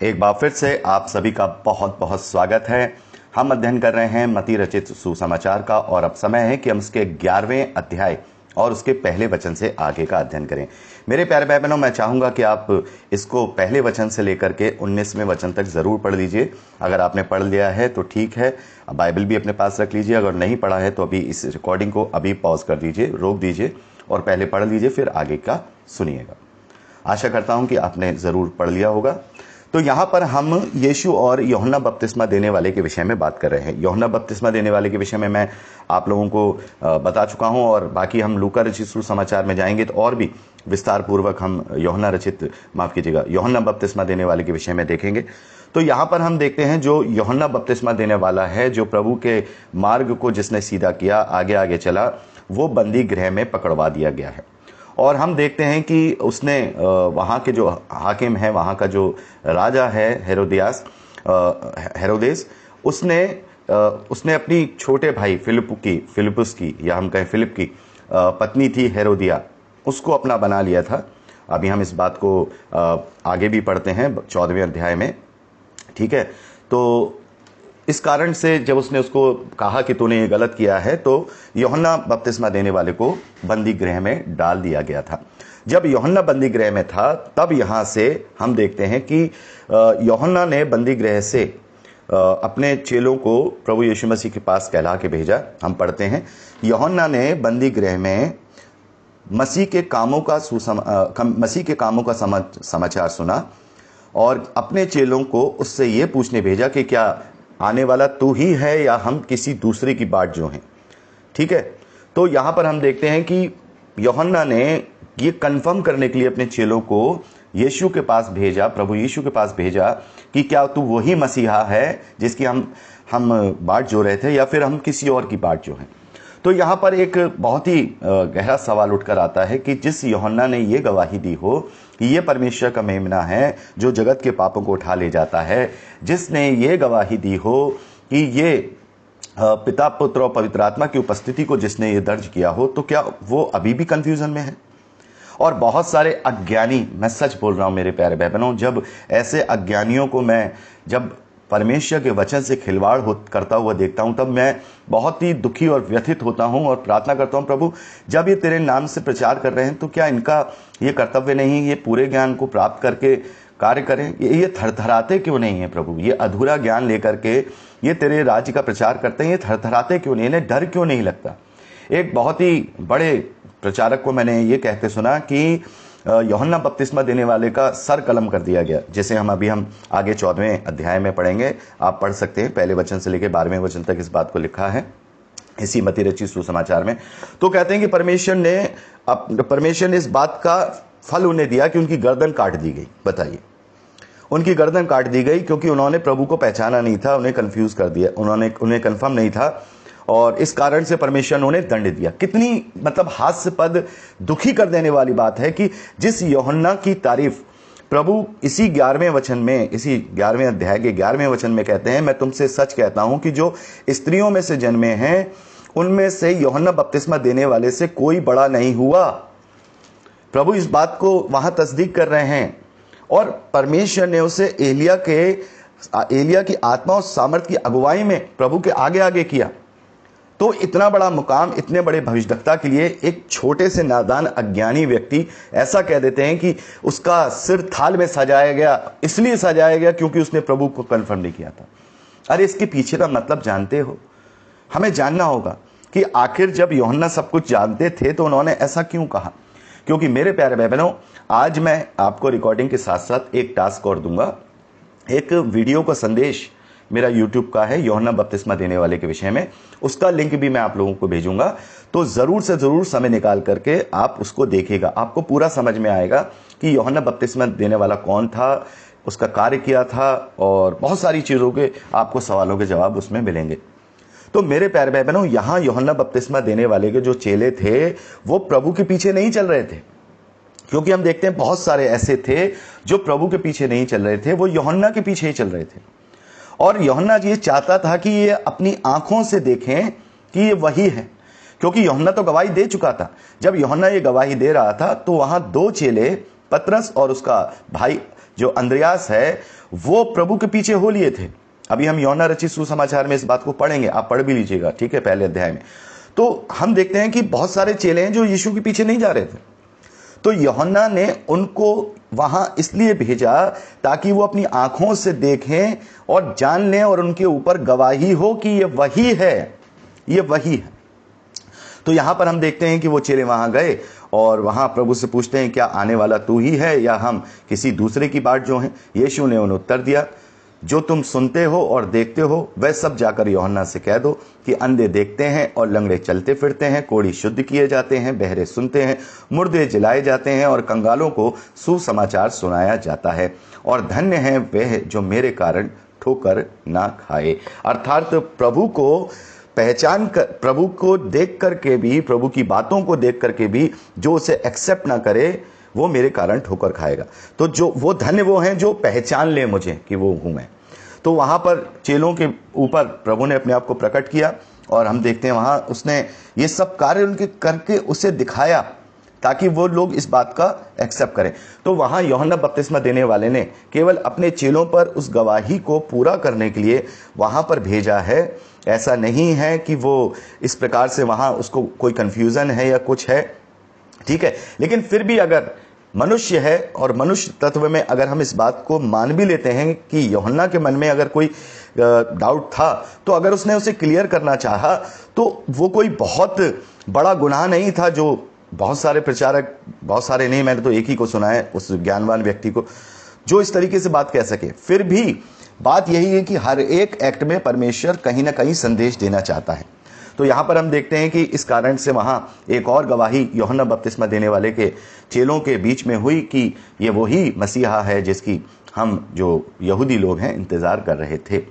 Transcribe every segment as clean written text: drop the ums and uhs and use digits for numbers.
एक बार फिर से आप सभी का बहुत बहुत स्वागत है। हम अध्ययन कर रहे हैं मत्ती रचित सुसमाचार का और अब समय है कि हम उसके 11वें अध्याय और उसके पहले वचन से आगे का अध्ययन करें। मेरे प्यारे भाई बहनों, मैं चाहूंगा कि आप इसको पहले वचन से लेकर के 19वें वचन तक जरूर पढ़ लीजिए। अगर आपने पढ़ लिया है तो ठीक है, बाइबल भी अपने पास रख लीजिए। अगर नहीं पढ़ा है तो अभी इस रिकॉर्डिंग को अभी पॉज कर दीजिए, रोक दीजिए और पहले पढ़ लीजिए, फिर आगे का सुनिएगा। आशा करता हूं कि आपने जरूर पढ़ लिया होगा। तो यहां पर हम यीशु और यूहन्ना बपतिस्मा देने वाले के विषय में बात कर रहे हैं। यूहन्ना बपतिस्मा देने वाले के विषय में मैं आप लोगों को बता चुका हूं और बाकी हम लूका रचित सुसमाचार में जाएंगे तो और भी विस्तार पूर्वक हम यूहन्ना बपतिस्मा देने वाले के विषय में देखेंगे। तो यहां पर हम देखते हैं जो यूहन्ना बपतिस्मा देने वाला है, जो प्रभु के मार्ग को जिसने सीधा किया, आगे आगे चला, वो बंदी गृह में पकड़वा दिया गया है। और हम देखते हैं कि उसने वहाँ के जो हाकिम है, वहाँ का जो राजा है हेरोदेस, उसने अपनी छोटे भाई फिलिपुस की या हम कहें फिलिप की पत्नी थी हेरोदिया, उसको अपना बना लिया था। अभी हम इस बात को आगे भी पढ़ते हैं 14वें अध्याय में, ठीक है। तो इस कारण से जब उसने उसको कहा कि तूने ये गलत किया है, तो यूहन्ना बपतिस्मा देने वाले को बंदी गृह में डाल दिया गया था। जब यूहन्ना बंदी गृह में था तब यहां से हम देखते हैं कि यूहन्ना ने बंदी गृह से अपने चेलों को प्रभु यीशु मसीह के पास कहला के भेजा। हम पढ़ते हैं, यूहन्ना ने बंदी गृह में मसीह के कामों का समाचार सुना और अपने चेलों को उससे ये पूछने भेजा कि क्या आने वाला तू ही है या हम किसी दूसरे की बाट जो हैं, ठीक है। तो यहां पर हम देखते हैं कि यूहन्ना ने ये कंफर्म करने के लिए अपने चेलों को यीशु के पास भेजा, प्रभु यीशु के पास भेजा कि क्या तू वही मसीहा है जिसकी हम बाट जो रहे थे या फिर हम किसी और की बाट जो हैं। तो यहां पर एक बहुत ही गहरा सवाल उठकर आता है कि जिस यूहन्ना ने ये गवाही दी हो कि ये परमेश्वर का मेमना है जो जगत के पापों को उठा ले जाता है, जिसने ये गवाही दी हो कि ये पिता, पुत्र और पवित्र आत्मा की उपस्थिति को जिसने ये दर्ज किया हो, तो क्या वो अभी भी कंफ्यूजन में है? और बहुत सारे अज्ञानी, मैं सच बोल रहा हूं मेरे प्यारे भाई बहनों, जब ऐसे अज्ञानियों को मैं जब परमेश्वर के वचन से खिलवाड़ करता हुआ देखता हूं, तब मैं बहुत ही दुखी और व्यथित होता हूं और प्रार्थना करता हूं, प्रभु जब ये तेरे नाम से प्रचार कर रहे हैं तो क्या इनका ये कर्तव्य नहीं, ये पूरे ज्ञान को प्राप्त करके कार्य करें? ये थरथराते क्यों नहीं है प्रभु? ये अधूरा ज्ञान लेकर के ये तेरे राज्य का प्रचार करते हैं, ये थरथराते क्यों नहीं, इन्हें डर क्यों नहीं लगता? एक बहुत ही बड़े प्रचारक को मैंने ये कहते सुना कि यूहन्ना बपतिस्मा देने वाले का सर कलम कर दिया गया, जैसे हम आगे 14वें अध्याय में पढ़ेंगे। आप पढ़ सकते हैं, पहले वचन से लेकर 12वें वचन तक इस बात को लिखा है इसी मत्ती रचित सुसमाचार में। तो कहते हैं कि परमेश्वर ने इस बात का फल उन्हें दिया कि उनकी गर्दन काट दी गई। बताइए, उनकी गर्दन काट दी गई क्योंकि उन्होंने प्रभु को पहचाना नहीं था, उन्हें कंफ्यूज कर दिया, उन्हें कंफर्म नहीं था और इस कारण से परमेश्वर ने उन्हें दंड दिया। कितनी हास्यपद, दुखी कर देने वाली बात है कि जिस यूहन्ना की तारीफ प्रभु इसी 11वें वचन में, इसी 11वें अध्याय के 11वें वचन में कहते हैं, मैं तुमसे सच कहता हूं कि जो स्त्रियों में से जन्मे हैं उनमें से यूहन्ना बपतिस्मा देने वाले से कोई बड़ा नहीं हुआ। प्रभु इस बात को वहां तस्दीक कर रहे हैं और परमेश्वर ने उसे एलिया की आत्मा और सामर्थ की अगुवाई में प्रभु के आगे आगे किया। तो इतना बड़ा मुकाम, इतने बड़े भविष्यद्वक्ता के लिए एक छोटे से नादान अज्ञानी व्यक्ति ऐसा कह देते हैं कि उसका सिर थाल में सजाया गया, इसलिए सजाया गया क्योंकि उसने प्रभु को कन्फर्म नहीं किया था। अरे इसके पीछे का मतलब जानते हो? हमें जानना होगा कि आखिर जब यूहन्ना सब कुछ जानते थे तो उन्होंने ऐसा क्यों कहा। क्योंकि मेरे प्यारे भाई बहनों, आज मैं आपको रिकॉर्डिंग के साथ साथ एक टास्क और दूंगा। एक वीडियो का संदेश मेरा YouTube का है यूहन्ना बपतिस्मा देने वाले के विषय में, उसका लिंक भी मैं आप लोगों को भेजूंगा। तो जरूर से जरूर समय निकाल करके आप उसको देखिएगा, आपको पूरा समझ में आएगा कि यूहन्ना बपतिस्मा देने वाला कौन था, उसका कार्य किया था और बहुत सारी चीजों के आपको सवालों के जवाब उसमें मिलेंगे। तो मेरे प्यारे भाई बहनों, यहां यूहन्ना बपतिस्मा देने वाले के जो चेले थे वो प्रभु के पीछे नहीं चल रहे थे, क्योंकि हम देखते हैं बहुत सारे ऐसे थे जो प्रभु के पीछे नहीं चल रहे थे, वो यूहन्ना के पीछे ही चल रहे थे। और यूहन्ना ये चाहता था कि ये अपनी आंखों से देखें कि ये वही है, क्योंकि यूहन्ना तो गवाही दे चुका था। जब यूहन्ना ये गवाही दे रहा था तो वहां दो चेले, पतरस और उसका भाई जो अंद्रयास है वो प्रभु के पीछे हो लिए थे। अभी हम यूहन्ना रचित सुसमाचार में इस बात को पढ़ेंगे, आप पढ़ भी लीजिएगा, ठीक है, पहले अध्याय में। तो हम देखते हैं कि बहुत सारे चेले हैं जो यीशु के पीछे नहीं जा रहे थे। तो यूहन्ना ने उनको वहां इसलिए भेजा ताकि वो अपनी आंखों से देखें और जान लें और उनके ऊपर गवाही हो कि ये वही है, ये वही है। तो यहां पर हम देखते हैं कि वो चेले वहां गए और वहां प्रभु से पूछते हैं, क्या आने वाला तू ही है या हम किसी दूसरे की बाट जो है? यीशु ने उन्हें उत्तर दिया, जो तुम सुनते हो और देखते हो वह सब जाकर यूहन्ना से कह दो कि अंधे देखते हैं और लंगड़े चलते फिरते हैं, कोढ़ी शुद्ध किए जाते हैं, बहरे सुनते हैं, मुर्दे जिलाए जाते हैं और कंगालों को सुसमाचार सुनाया जाता है। और धन्य है वह जो मेरे कारण ठोकर ना खाए। अर्थात प्रभु को पहचान कर, प्रभु को देख करके भी, प्रभु की बातों को देख करके भी जो उसे एक्सेप्ट ना करे वो मेरे कारण ठोकर खाएगा। तो जो वो धन्य वो हैं जो पहचान ले मुझे कि वो हूं मैं। तो वहां पर चेलों के ऊपर प्रभु ने अपने आप को प्रकट किया और हम देखते हैं वहां उसने ये सब कार्य उनके करके उसे दिखाया ताकि वो लोग इस बात का एक्सेप्ट करें। तो वहां यूहन्ना बपतिस्मा देने वाले ने केवल अपने चेलों पर उस गवाही को पूरा करने के लिए वहां पर भेजा है। ऐसा नहीं है कि वो इस प्रकार से वहां उसको कोई कंफ्यूजन है या कुछ है, ठीक है। लेकिन फिर भी अगर मनुष्य है और मनुष्य तत्व में अगर हम इस बात को मान भी लेते हैं कि यूहन्ना के मन में अगर कोई डाउट था, तो अगर उसने उसे क्लियर करना चाहा तो वो कोई बहुत बड़ा गुनाह नहीं था जो बहुत सारे प्रचारक, बहुत सारे नहीं, मैंने तो एक ही को सुना है, उस ज्ञानवान व्यक्ति को, जो इस तरीके से बात कह सके। फिर भी बात यही है कि हर एक एक्ट में परमेश्वर कहीं ना कहीं संदेश देना चाहता है। तो यहां पर हम देखते हैं कि इस कारण से वहां एक और गवाही यूहन्ना बपतिस्मा देने वाले के चेलों के बीच में हुई कि ये वही मसीहा है जिसकी हम जो यहूदी लोग हैं इंतजार कर रहे थे।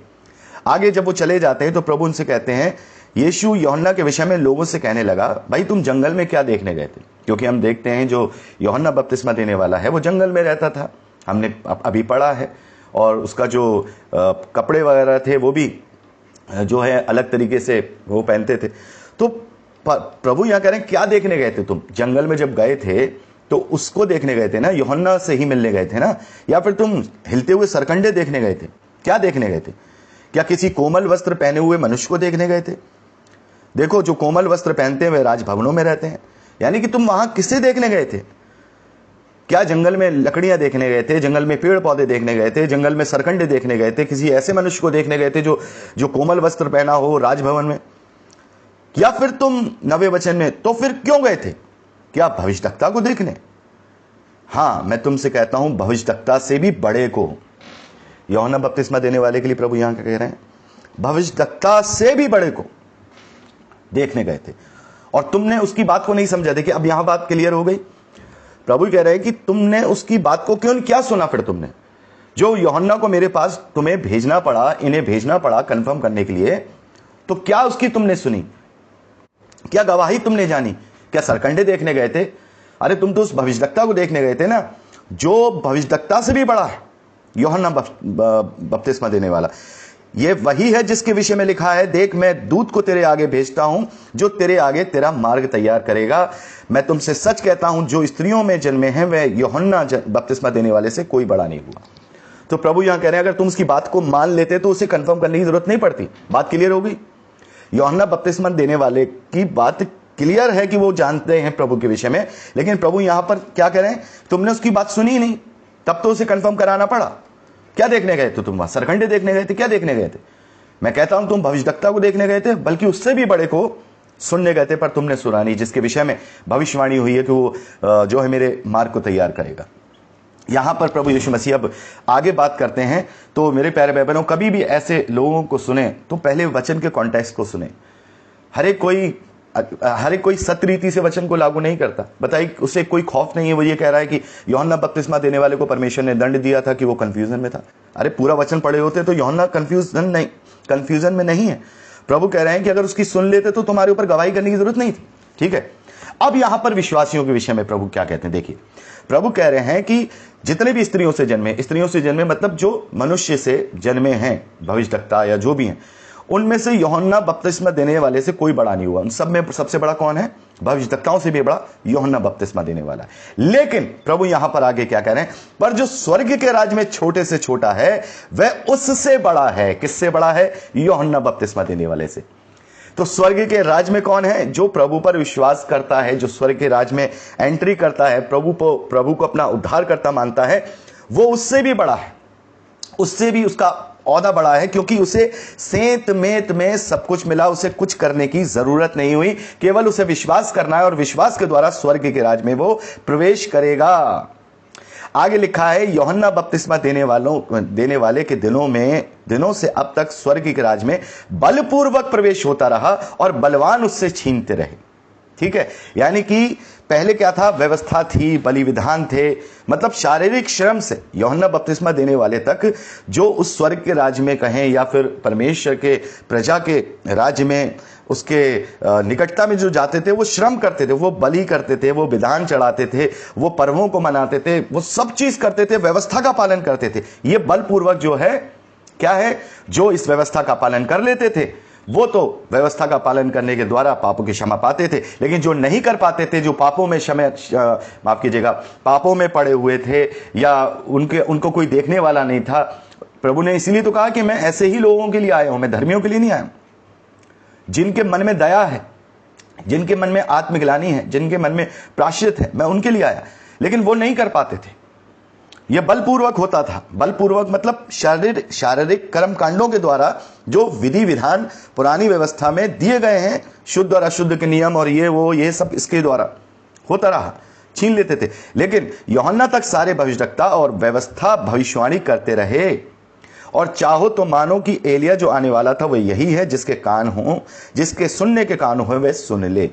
आगे जब वो चले जाते हैं तो प्रभु उनसे कहते हैं, यीशु यूहन्ना के विषय में लोगों से कहने लगा, भाई तुम जंगल में क्या देखने गए थे? क्योंकि हम देखते हैं जो यूहन्ना बपतिस्मा देने वाला है वो जंगल में रहता था, हमने अभी पढ़ा है, और उसका जो कपड़े वगैरह थे वो भी जो है अलग तरीके से वो पहनते थे। तो प्रभु यहां कह रहे हैं, क्या देखने गए थे तुम? जंगल में जब गए थे तो उसको देखने गए थे ना, यूहन्ना से ही मिलने गए थे ना, या फिर तुम हिलते हुए सरकंडे देखने गए थे? क्या देखने गए थे? क्या किसी कोमल वस्त्र पहने हुए मनुष्य को देखने गए थे? देखो, जो कोमल वस्त्र पहनते हुए राजभवनों में रहते हैं। यानी कि तुम वहां किसे देखने गए थे? क्या जंगल में लकड़ियां देखने गए थे? जंगल में पेड़ पौधे देखने गए थे? जंगल में सरकंडे देखने गए थे? किसी ऐसे मनुष्य को देखने गए थे जो कोमल वस्त्र पहना हो राजभवन में? या फिर तुम नवे वचन में, तो फिर क्यों गए थे? क्या भविष्यद्वक्ता को देखने? हां, मैं तुमसे कहता हूं, भविष्यद्वक्ता से भी बड़े को। यूहन्ना बपतिस्मा देने वाले के लिए प्रभु यहां क्या कह रहे हैं? भविष्यद्वक्ता से भी बड़े को देखने गए थे और तुमने उसकी बात को नहीं समझा। देखिए, अब यहां बात क्लियर हो गई। प्रभु कह रहे हैं कि तुमने उसकी बात को क्यों, क्या सुना? फिर तुमने जो यूहन्ना को मेरे पास तुम्हें भेजना पड़ा, इन्हें भेजना पड़ा कंफर्म करने के लिए, तो क्या उसकी तुमने सुनी? क्या गवाही तुमने जानी? क्या सरकंडे देखने गए थे? अरे तुम तो उस भविष्यद्वक्ता को देखने गए थे ना, जो भविष्यद्वक्ता से भी बड़ा है, यूहन्ना बपतिस्मा देने वाला। ये वही है जिसके विषय में लिखा है, देख मैं दूत को तेरे आगे भेजता हूं जो तेरे आगे तेरा मार्ग तैयार करेगा। मैं तुमसे सच कहता हूं, जो स्त्रियों में जन्मे हैं वह यूहन्ना बपतिस्मा देने वाले से कोई बड़ा नहीं हुआ। तो प्रभु यहां कह रहे हैं, अगर तुम उसकी बात को मान लेते तो उसे कंफर्म करने की जरूरत नहीं पड़ती। बात क्लियर हो गई। यूहन्ना बपतिस्मा देने वाले की बात क्लियर है कि वो जानते हैं प्रभु के विषय में, लेकिन प्रभु यहां पर क्या कह रहे हैं, तुमने उसकी बात सुनी ही नहीं, तब तो उसे कंफर्म कराना पड़ा। क्या देखने गए थे तुम? वहां सरकंडे देखने गए थे? क्या देखने गए थे? मैं कहता हूं तुम भविष्यद्वक्ता को देखने गए थे, बल्कि उससे भी बड़े को सुनने गए थे, पर तुमने सुना नहीं, जिसके विषय में भविष्यवाणी हुई है कि वो जो है मेरे मार्ग को तैयार करेगा। यहां पर प्रभु यीशु मसीह अब आगे बात करते हैं। तो मेरे प्यारे भाई बहनों, कभी भी ऐसे लोगों को सुने तो पहले वचन के कॉन्टेक्स्ट को सुने। हर एक कोई सत्य रीति से वचन को लागू नहीं करता। बताइए, उसे कोई खौफ नहीं है। वो ये कह रहा है कि यूहन्ना बपतिस्मा देने वाले को परमेश्वर ने दंड दिया था कि वो कंफ्यूजन में था। अरे पूरा वचन पढ़े होते तो यूहन्ना कंफ्यूजन में नहीं है। प्रभु कह रहे हैं कि अगर उसकी सुन लेते तो तुम्हारे ऊपर गवाही करने की जरूरत नहीं थी। ठीक है। अब यहां पर विश्वासियों के विषय में प्रभु क्या कहते हैं, देखिए। प्रभु कह रहे हैं कि जितने भी स्त्रियों से जन्मे मतलब जो मनुष्य से जन्मे हैं, भविष्यद्वक्ता या जो भी हैं, उनमें से यूहन्ना बपतिस्मा देने वाले से कोई बड़ा नहीं हुआ। उन सब में सबसे बड़ा कौन है? भविष्यद्वक्ताओं से भी बड़ा यूहन्ना बपतिस्मा देने वाला है। लेकिन प्रभु यहां पर आगे क्या कह रहे हैं? पर जो स्वर्ग के राज में छोटे से छोटा है वह उससे बड़ा है। किससे बड़ा है? यूहन्ना बपतिस्मा देने वाले से। तो स्वर्ग के राज में कौन है? जो प्रभु पर विश्वास करता है, जो स्वर्ग के राज में एंट्री करता है, प्रभु को अपना उद्धारकर्ता मानता है, वो उससे भी बड़ा है, उससे भी उसका औदा बड़ा है, क्योंकि उसे सेंत मेत में सब कुछ मिला। उसे कुछ करने की जरूरत नहीं हुई, केवल उसे विश्वास करना है और विश्वास के द्वारा स्वर्ग के राज में वो प्रवेश करेगा। आगे लिखा है, यूहन्ना बपतिस्मा देने वाले के दिनों से अब तक स्वर्ग के राज में बलपूर्वक प्रवेश होता रहा और बलवान उससे छीनते रहे। ठीक है, यानी कि पहले क्या था? व्यवस्था थी, बलि विधान थे, मतलब शारीरिक श्रम से यूहन्ना बपतिस्मा देने वाले तक जो उस स्वर्ग के राज्य में कहें या फिर परमेश्वर के प्रजा के राज्य में उसके निकटता में जो जाते थे वो श्रम करते थे, वो बलि करते थे, वो विधान चढ़ाते थे, वो पर्वों को मनाते थे, वो सब चीज करते थे, व्यवस्था का पालन करते थे। ये बलपूर्वक जो है क्या है? जो इस व्यवस्था का पालन कर लेते थे वो तो व्यवस्था का पालन करने के द्वारा पापों की क्षमा पाते थे। लेकिन जो नहीं कर पाते थे, जो पापों में माफ कीजिएगा, पापों में पड़े हुए थे या उनको कोई देखने वाला नहीं था, प्रभु ने इसीलिए तो कहा कि मैं ऐसे ही लोगों के लिए आया हूं, मैं धर्मियों के लिए नहीं आया। जिनके मन में दया है, जिनके मन में आत्मग्लानि है, जिनके मन में प्रायश्चित है, मैं उनके लिए आया। लेकिन वो नहीं कर पाते थे। यह बलपूर्वक होता था। बलपूर्वक मतलब शारीरिक कर्म कांडों के द्वारा जो विधि विधान पुरानी व्यवस्था में दिए गए हैं, शुद्ध और अशुद्ध के नियम और ये सब इसके द्वारा होता रहा, छीन लेते थे। लेकिन यूहन्ना तक सारे भविष्यद्वक्ता और व्यवस्था भविष्यवाणी करते रहे। और चाहो तो मानो कि एलिया जो आने वाला था वह यही है, जिसके कान हो, जिसके सुनने के कान हो, वे सुन ले।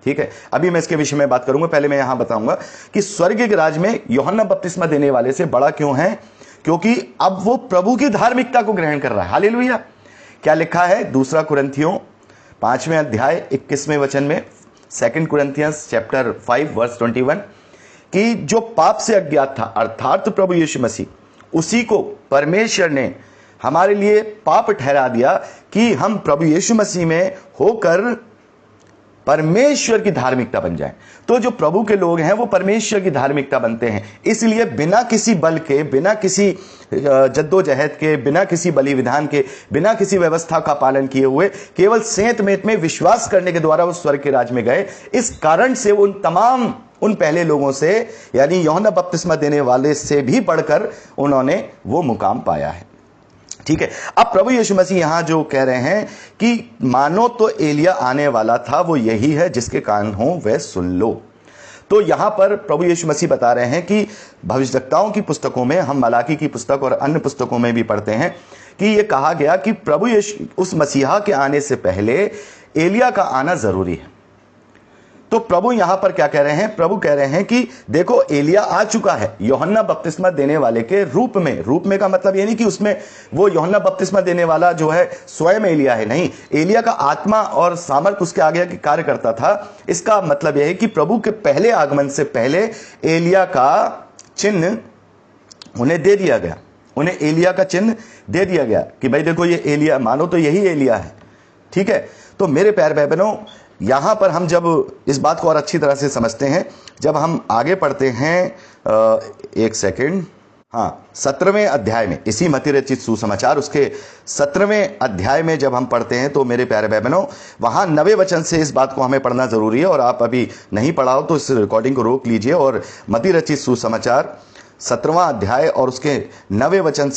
ठीक है, अभी मैं इसके विषय में बात करूंगा। पहले मैं यहां बताऊंगा कि स्वर्ग के राज में यूहन्ना बपतिस्मा देने वाले से बड़ा क्यों है? क्योंकि अब वो प्रभु की धार्मिकता को ग्रहण कर रहा है। हालेलुया। क्या लिखा है? 2 कुरिन्थियों 5वें अध्याय 21वें वचन में, 2 कुरिन्थियंस चैप्टर 5 वर्स 21, कि जो पाप से अज्ञात था अर्थात प्रभु यीशु मसीह, उसी को परमेश्वर ने हमारे लिए पाप ठहरा दिया कि हम प्रभु यीशु मसीह में होकर परमेश्वर की धार्मिकता बन जाए। तो जो प्रभु के लोग हैं वो परमेश्वर की धार्मिकता बनते हैं। इसलिए बिना किसी बल के, बिना किसी जद्दोजहद के, बिना किसी बलि विधान के, बिना किसी व्यवस्था का पालन किए हुए, केवल सेंत मेत में विश्वास करने के द्वारा वो स्वर्ग के राज में गए। इस कारण से उन पहले लोगों से, यानी यूहन्ना बपतिस्मा देने वाले से भी बढ़कर उन्होंने वो मुकाम पाया है। ठीक है, अब प्रभु यीशु मसीह यहां जो कह रहे हैं कि मानो तो एलिया आने वाला था, वो यही है, जिसके कान हो वह सुन लो। तो यहां पर प्रभु यीशु मसीह बता रहे हैं कि भविष्यद्वक्ताओं की पुस्तकों में, हम मलाकी की पुस्तक और अन्य पुस्तकों में भी पढ़ते हैं कि यह कहा गया कि प्रभु यीशु, उस मसीहा के आने से पहले एलिया का आना जरूरी है। तो प्रभु यहां पर क्या कह रहे हैं? प्रभु कह रहे हैं कि देखो एलिया आ चुका है यूहन्ना बपतिस्मा देने वाले के रूप में का मतलब ये नहीं कि उसमें वो यूहन्ना बपतिस्मा देने वाला जो है स्वयं एलिया है, नहीं। एलिया का आत्मा और सामर्थ उसके आगे के कार्य करता था। इसका मतलब यह है कि प्रभु के पहले आगमन से पहले एलिया का चिन्ह उन्हें दे दिया गया, उन्हें एलिया का चिन्ह दे दिया गया कि भाई देखो ये एलिया, मानो तो यही एलिया है। ठीक है, तो मेरे प्यारे भाई बहनों, यहां पर हम जब इस बात को और अच्छी तरह से समझते हैं, जब हम आगे पढ़ते हैं, एक सेकंड, हाँ, 17वें अध्याय में, इसी मत्ती रचित सुसमाचार उसके 17वें अध्याय में जब हम पढ़ते हैं, तो मेरे प्यारे भाई बहनों, वहां 9वें वचन से इस बात को हमें पढ़ना जरूरी है। और आप अभी नहीं पढ़ाओ तो इस रिकॉर्डिंग को रोक लीजिए और मत्ती रचित सुसमाचार 17वां अध्याय और उसके 9वें वचन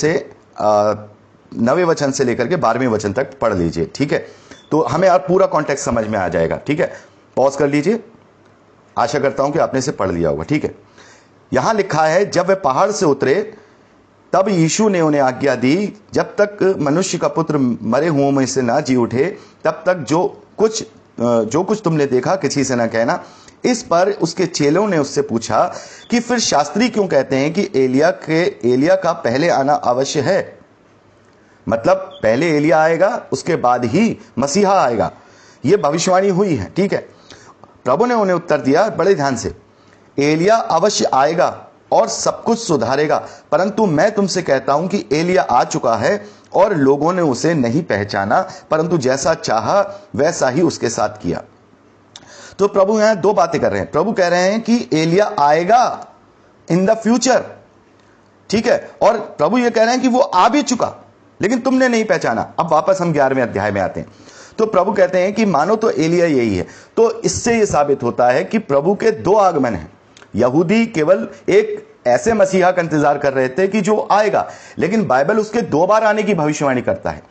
से लेकर के 12वें वचन तक पढ़ लीजिए। ठीक है, तो हमें आप पूरा कॉन्टेक्स्ट समझ में आ जाएगा। ठीक है, पॉज कर लीजिए, आशा करता हूं कि आपने इसे पढ़ लिया होगा। ठीक है, यहां लिखा है, जब वे पहाड़ से उतरे तब यीशु ने उन्हें आज्ञा दी, जब तक मनुष्य का पुत्र मरे हुओं में से ना जी उठे, तब तक जो कुछ तुमने देखा किसी से ना कहना। इस पर उसके चेलों ने उससे पूछा कि फिर शास्त्री क्यों कहते हैं कि एलिया का पहले आना अवश्य है? मतलब पहले एलिया आएगा, उसके बाद ही मसीहा आएगा, यह भविष्यवाणी हुई है। ठीक है, प्रभु ने उन्हें उत्तर दिया बड़े ध्यान से, एलिया अवश्य आएगा और सब कुछ सुधारेगा। परंतु मैं तुमसे कहता हूं कि एलिया आ चुका है और लोगों ने उसे नहीं पहचाना, परंतु जैसा चाहा वैसा ही उसके साथ किया। तो प्रभु यहां दो बातें कर रहे हैं। प्रभु कह रहे हैं कि एलिया आएगा इन द फ्यूचर, ठीक है, और प्रभु ये कह रहे हैं कि वो आ भी चुका लेकिन तुमने नहीं पहचाना। अब वापस हम 11वें अध्याय में आते हैं। तो प्रभु कहते हैं कि मानो तो एलिया यही है। तो इससे यह साबित होता है कि प्रभु के दो आगमन हैं। यहूदी केवल एक ऐसे मसीहा का इंतजार कर रहे थे कि जो आएगा, लेकिन बाइबल उसके दो बार आने की भविष्यवाणी करता है।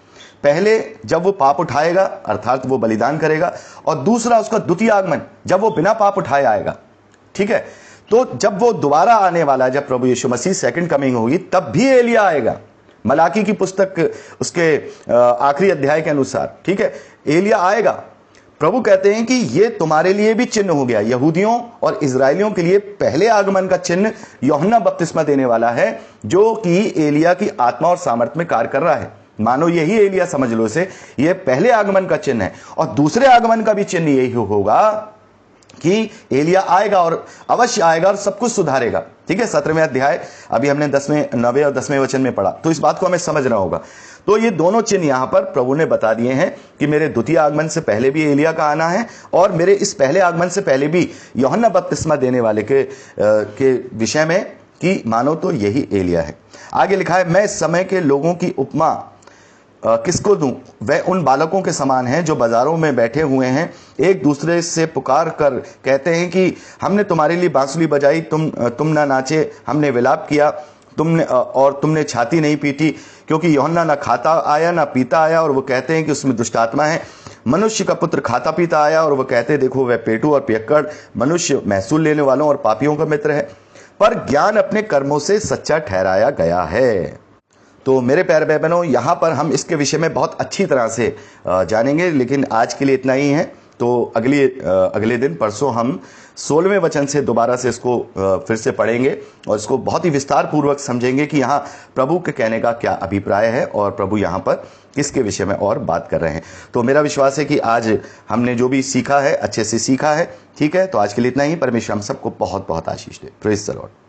पहले जब वो पाप उठाएगा अर्थात वो बलिदान करेगा, और दूसरा उसका द्वितीय आगमन जब वो बिना पाप उठाए आएगा, ठीक है। तो जब वो दोबारा आने वाला है, जब प्रभु यीशु मसीह सेकंड कमिंग होगी, तब भी एलिया आएगा। मलाकी की पुस्तक उसके आखिरी अध्याय के अनुसार, ठीक है, एलिया आएगा। प्रभु कहते हैं कि ये तुम्हारे लिए भी चिन्ह हो गया। यहूदियों और इजरायलियों के लिए पहले आगमन का चिन्ह यूहन्ना बपतिस्मा देने वाला है, जो कि एलिया की आत्मा और सामर्थ में कार्य कर रहा है। मानो यही एलिया समझ लो से ये पहले आगमन का चिन्ह है, और दूसरे आगमन का भी चिन्ह यही होगा कि एलिया आएगा और अवश्य आएगा और सब कुछ सुधारेगा। ठीक है, 17वें अध्याय अभी हमने 9वें और 10वें वचन में पढ़ा, तो इस बात को हमें समझना होगा। तो ये दोनों चिन्ह यहां पर प्रभु ने बता दिए हैं कि मेरे द्वितीय आगमन से पहले भी एलिया का आना है, और मेरे इस पहले आगमन से पहले भी यूहन्ना बपतिस्मा देने वाले के विषय में कि मानो तो यही एलिया है। आगे लिखा है, मैं इस समय के लोगों की उपमा किसको दूं? वह उन बालकों के समान हैं जो बाजारों में बैठे हुए हैं, एक दूसरे से पुकार कर कहते हैं कि हमने तुम्हारे लिए बांसुरी बजाई, तुम ना नाचे, हमने विलाप किया, तुमने छाती नहीं पीटी, क्योंकि यूहन्ना ना खाता आया ना पीता आया, और वो कहते हैं कि उसमें दुष्ट आत्मा है। मनुष्य का पुत्र खाता पीता आया, और वो कहते हैं देखो वह पेटू और पियक्कड़, मनुष्य महसूल लेने वालों और पापियों का मित्र है, पर ज्ञान अपने कर्मों से सच्चा ठहराया गया है। तो मेरे प्यारे भाई बहनों, यहाँ पर हम इसके विषय में बहुत अच्छी तरह से जानेंगे, लेकिन आज के लिए इतना ही है। तो अगले दिन परसों हम 16वें वचन से दोबारा से इसको फिर से पढ़ेंगे और इसको बहुत ही विस्तार पूर्वक समझेंगे कि यहाँ प्रभु के कहने का क्या अभिप्राय है और प्रभु यहाँ पर किसके विषय में और बात कर रहे हैं। तो मेरा विश्वास है कि आज हमने जो भी सीखा है अच्छे से सीखा है। ठीक है, तो आज के लिए इतना ही। परमेश्वर हम सबको बहुत बहुत आशीष दे। Praise the Lord.